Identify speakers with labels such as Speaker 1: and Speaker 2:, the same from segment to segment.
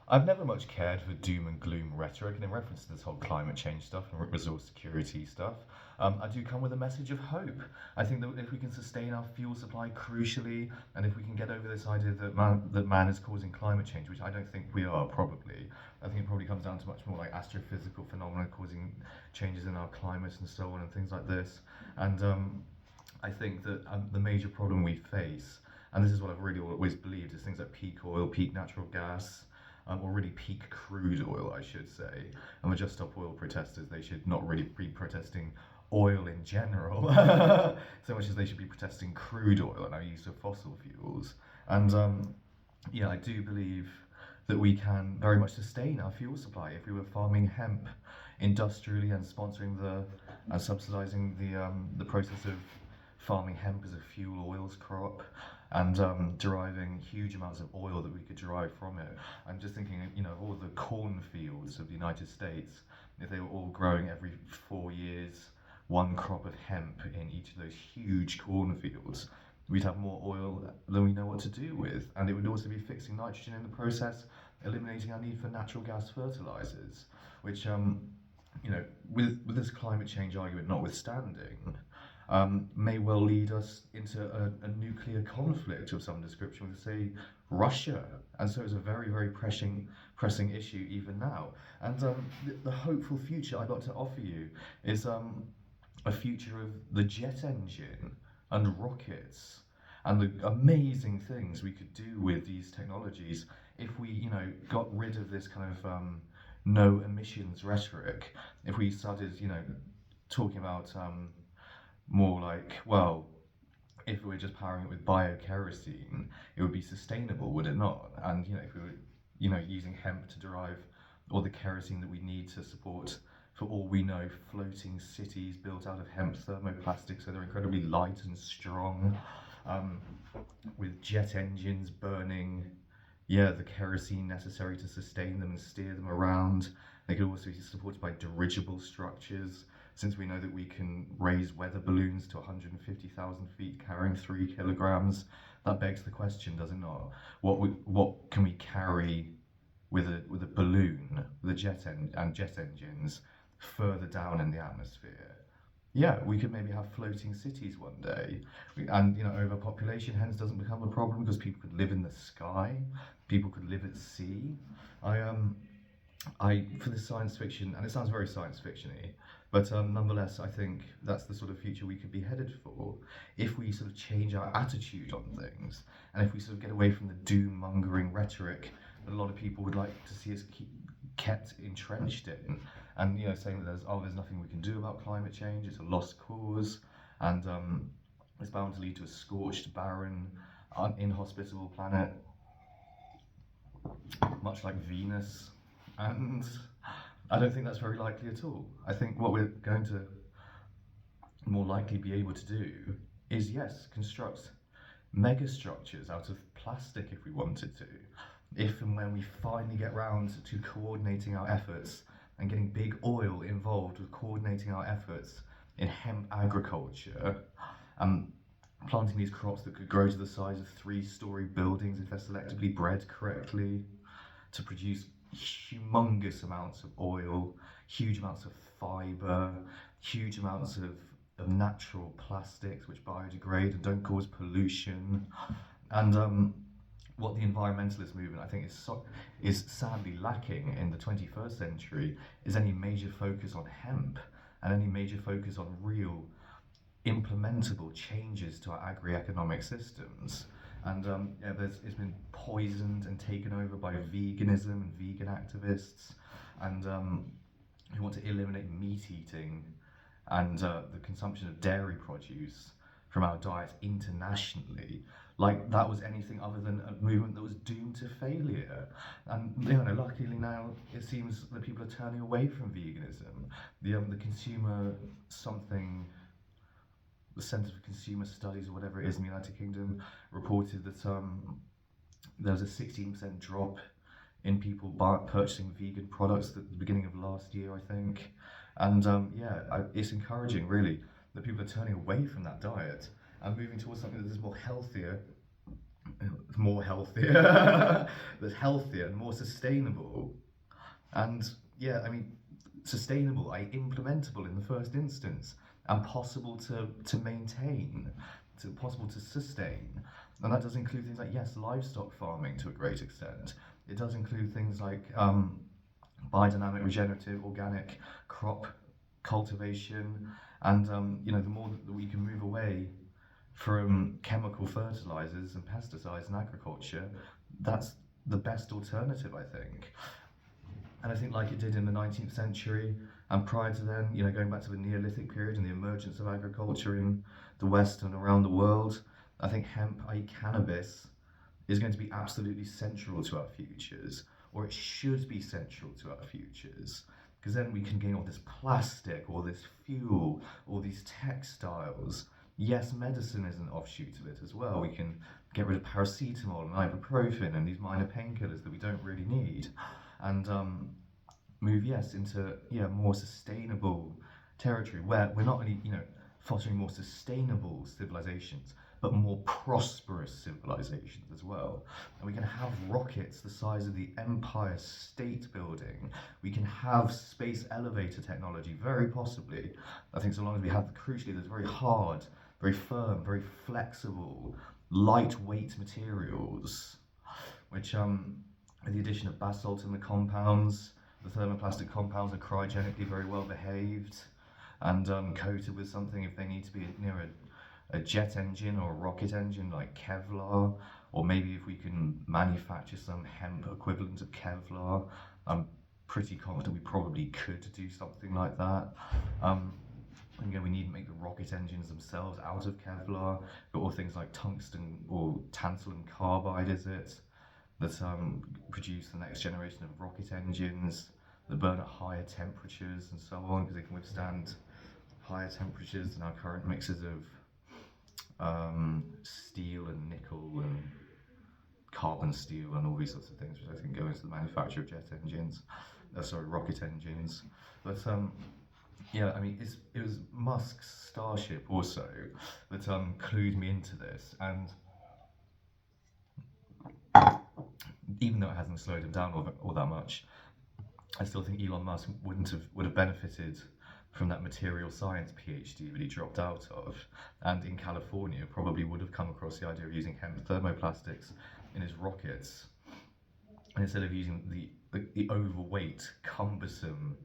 Speaker 1: I've never much cared for doom and gloom rhetoric, and in reference to this whole climate change stuff and resource security stuff, I do come with a message of hope. I think that if we can sustain our fuel supply crucially, and if we can get over this idea that man is causing climate change, which I don't think we are, probably, I think it probably comes down to much more like astrophysical phenomena causing changes in our climate and so on and things like this. And I think that the major problem we face, and this is what I've really always believed, is things like peak oil, peak natural gas, or really peak crude oil, I should say. And the Just Stop Oil protesters, they should not really be protesting oil in general, so much as they should be protesting crude oil and our use of fossil fuels. And yeah, I do believe that we can very much sustain our fuel supply if we were farming hemp industrially and sponsoring the and subsidizing the process of farming hemp as a fuel oils crop and deriving huge amounts of oil that we could derive from it. I'm just thinking, of all the cornfields of the United States, if they were all growing every 4 years one crop of hemp in each of those huge cornfields, we'd have more oil than we know what to do with, and it would also be fixing nitrogen in the process, eliminating our need for natural gas fertilizers, which, with this climate change argument notwithstanding, may well lead us into a nuclear conflict of some description with, say, Russia. And so it's a very, very pressing issue even now. And the hopeful future I'd like to offer you is a future of the jet engine and rockets and the amazing things we could do with these technologies if we, got rid of this kind of no emissions rhetoric. If we started, talking about more like, well, if we were just powering it with biokerosene, it would be sustainable, would it not? And if we were, using hemp to derive all the kerosene that we need to support, for all we know, floating cities built out of hemp thermoplastics, so they're incredibly light and strong, um, with jet engines burning, yeah, the kerosene necessary to sustain them and steer them around. They could also be supported by dirigible structures, since we know that we can raise weather balloons to 150,000 feet carrying 3 kilograms. That begs the question, does it not? What can we carry with a balloon, with a jet engines further down in the atmosphere? Yeah, we could maybe have floating cities one day, and overpopulation hence doesn't become a problem because people could live in the sky, people could live at sea. I for this science fiction, and it sounds very science fictiony, but nonetheless, I think that's the sort of future we could be headed for if we sort of change our attitude on things, and if we sort of get away from the doom mongering rhetoric that a lot of people would like to see us kept entrenched in, and saying that there's nothing we can do about climate change, it's a lost cause, and it's bound to lead to a scorched, barren, inhospitable planet, much like Venus. And I don't think that's very likely at all. I think what we're going to more likely be able to do is, yes, construct megastructures out of plastic if we wanted to. If and when we finally get round to coordinating our efforts and getting big oil involved with coordinating our efforts in hemp agriculture, and planting these crops that could grow to the size of 3-story buildings if they're selectively bred correctly to produce humongous amounts of oil, huge amounts of fibre, huge amounts of natural plastics which biodegrade and don't cause pollution. And what the environmentalist movement, I think, is sadly lacking in the 21st century is any major focus on hemp and any major focus on real implementable changes to our agri-economic systems. And yeah, it's been poisoned and taken over by veganism and vegan activists, and who want to eliminate meat eating and the consumption of dairy produce from our diet internationally, like that was anything other than a movement that was doomed to failure. And luckily now it seems that people are turning away from veganism. The consumer something, the Centre for Consumer Studies or whatever it is in the United Kingdom, reported that there was a 16% drop in people purchasing vegan products at the beginning of last year, I think. And it's encouraging, really, that people are turning away from that diet and moving towards something that is more healthier, more healthier, that's healthier and more sustainable. And yeah, I mean, sustainable, implementable in the first instance, and possible to maintain, possible to sustain. And that does include things like, yes, livestock farming to a great extent. It does include things like biodynamic, regenerative, organic crop cultivation, and the more that we can move away from chemical fertilizers and pesticides in agriculture, that's the best alternative, I think. And I think, like it did in the 19th century and prior to then, going back to the Neolithic period and the emergence of agriculture in the West and around the world, I think hemp, i.e., cannabis, is going to be absolutely central to our futures, or it should be central to our futures. Because then we can gain all this plastic, all this fuel, all these textiles. Yes, medicine is an offshoot of it as well. We can get rid of paracetamol and ibuprofen and these minor painkillers that we don't really need, and move, yes, into more sustainable territory where we're not only fostering more sustainable civilizations, but more prosperous civilizations as well. And we can have rockets the size of the Empire State Building. We can have space elevator technology, very possibly. I think so long as we have, crucially, those very hard, very firm, very flexible, lightweight materials, which, with the addition of basalt in the compounds, the thermoplastic compounds are cryogenically very well behaved and coated with something if they need to be near a jet engine or a rocket engine like Kevlar, or maybe if we can manufacture some hemp equivalent of Kevlar. I'm pretty confident we probably could do something like that. And again, we need to make the rocket engines themselves out of Kevlar, or things like tungsten or tantalum carbide, is it, that produce the next generation of rocket engines that burn at higher temperatures and so on, because they can withstand higher temperatures than our current mixes of steel and nickel and carbon steel and all these sorts of things, which I think go into the manufacture of jet engines, rocket engines. But yeah, I mean, it was Musk's Starship also that clued me into this, and even though it hasn't slowed him down all that much, I still think Elon Musk would have benefited from that material science PhD that he dropped out of, and in California probably would have come across the idea of using hemp thermoplastics in his rockets, and instead of using the overweight, cumbersome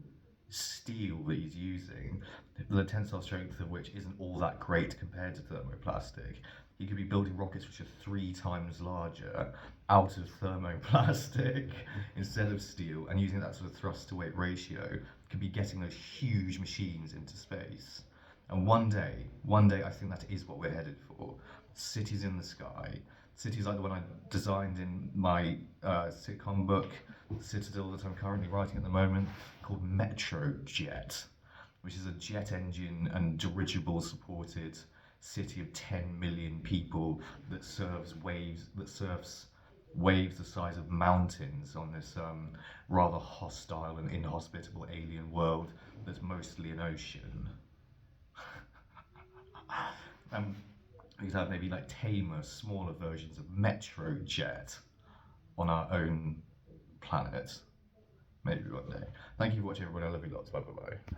Speaker 1: steel that he's using, the tensile strength of which isn't all that great compared to thermoplastic, he could be building rockets which are 3 times larger out of thermoplastic instead of steel, and using that sort of thrust to weight ratio, could be getting those huge machines into space. And one day, I think that is what we're headed for. Cities in the sky. Cities like the one I designed in my sitcom book, Citadel, that I'm currently writing at the moment, called Metrojet, which is a jet engine and dirigible supported city of 10 million people that surfs waves the size of mountains on this rather hostile and inhospitable alien world that's mostly an ocean. We could have maybe like tamer, smaller versions of Metrojet on our own planet. Maybe one day. Thank you for watching, everyone. I love you lots. Bye bye bye.